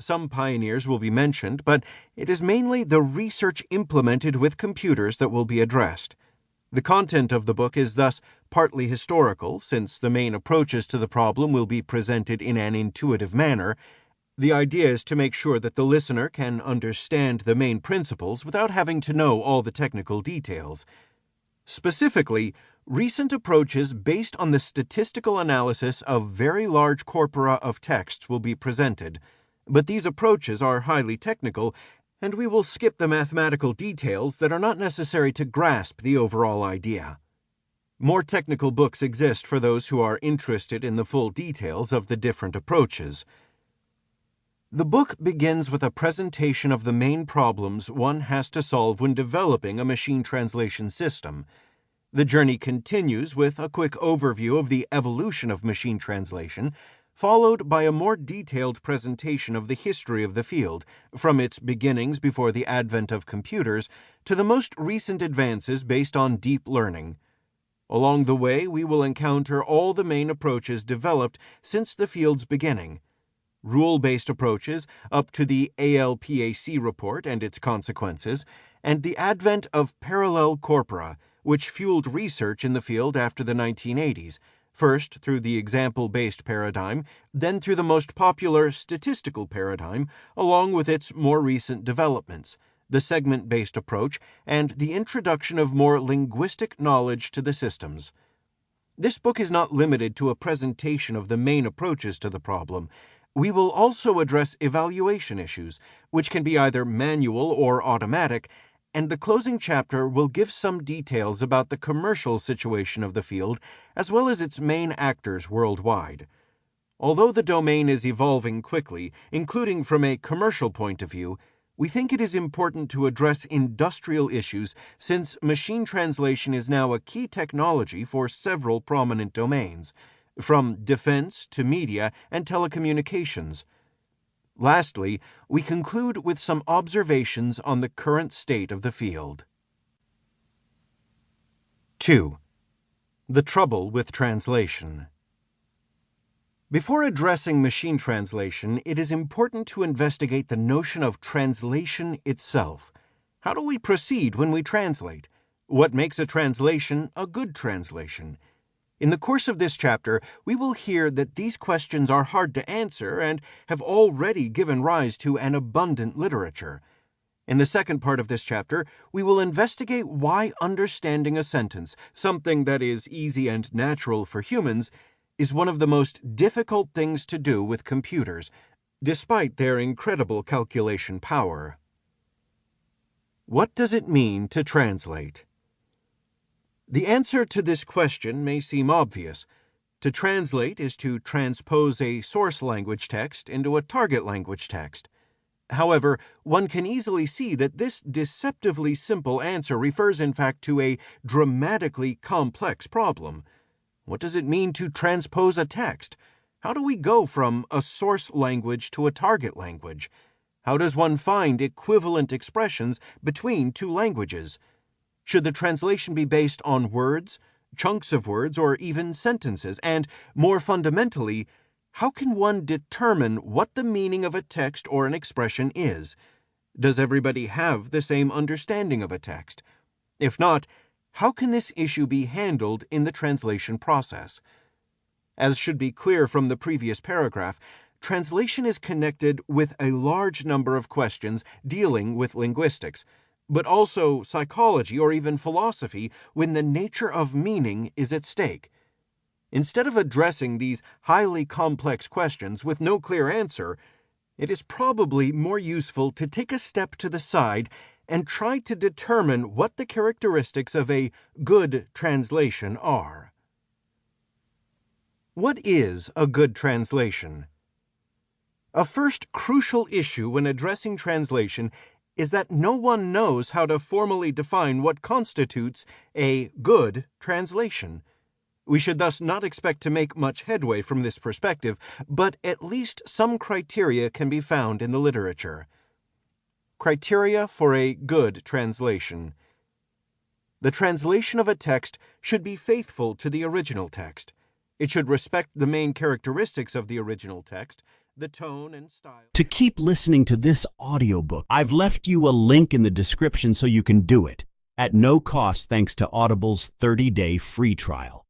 Some pioneers will be mentioned, but it is mainly the research implemented with computers that will be addressed. The content of the book is thus partly historical, since the main approaches to the problem will be presented in an intuitive manner. The idea is to make sure that the listener can understand the main principles without having to know all the technical details. Specifically, recent approaches based on the statistical analysis of very large corpora of texts will be presented, but these approaches are highly technical, and we will skip the mathematical details that are not necessary to grasp the overall idea. More technical books exist for those who are interested in the full details of the different approaches. The book begins with a presentation of the main problems one has to solve when developing a machine translation system. The journey continues with a quick overview of the evolution of machine translation, followed by a more detailed presentation of the history of the field, from its beginnings before the advent of computers to the most recent advances based on deep learning. Along the way, we will encounter all the main approaches developed since the field's beginning. Rule-based approaches up to the ALPAC report and its consequences, and the advent of parallel corpora, which fueled research in the field after the 1980s, first through the example-based paradigm, then through the most popular statistical paradigm, along with its more recent developments, the segment-based approach, and the introduction of more linguistic knowledge to the systems. This book is not limited to a presentation of the main approaches to the problem. We will also address evaluation issues, which can be either manual or automatic, and the closing chapter will give some details about the commercial situation of the field, as well as its main actors worldwide. Although the domain is evolving quickly, including from a commercial point of view, we think it is important to address industrial issues since machine translation is now a key technology for several prominent domains, from defense to media and telecommunications. Lastly, we conclude with some observations on the current state of the field. 2. The trouble with translation. Before addressing machine translation, it is important to investigate the notion of translation itself. How do we proceed when we translate? What makes a translation a good translation? In the course of this chapter, we will hear that these questions are hard to answer and have already given rise to an abundant literature. In the second part of this chapter, we will investigate why understanding a sentence, something that is easy and natural for humans, is one of the most difficult things to do with computers, despite their incredible calculation power. What does it mean to translate? The answer to this question may seem obvious. To translate is to transpose a source language text into a target language text. However, one can easily see that this deceptively simple answer refers in fact to a dramatically complex problem. What does it mean to transpose a text? How do we go from a source language to a target language? How does one find equivalent expressions between two languages? Should the translation be based on words, chunks of words, or even sentences? And, more fundamentally, how can one determine what the meaning of a text or an expression is? Does everybody have the same understanding of a text? If not, how can this issue be handled in the translation process? As should be clear from the previous paragraph, translation is connected with a large number of questions dealing with linguistics, but also psychology or even philosophy when the nature of meaning is at stake. Instead of addressing these highly complex questions with no clear answer, it is probably more useful to take a step to the side and try to determine what the characteristics of a good translation are. What is a good translation? A first crucial issue when addressing translation is that no one knows how to formally define what constitutes a good translation. We should thus not expect to make much headway from this perspective, but at least some criteria can be found in the literature. Criteria for a good translation. The translation of a text should be faithful to the original text. It should respect the main characteristics of the original text, the tone and style. To keep listening to this audiobook, I've left you a link in the description so you can do it at no cost thanks to Audible's 30-day free trial.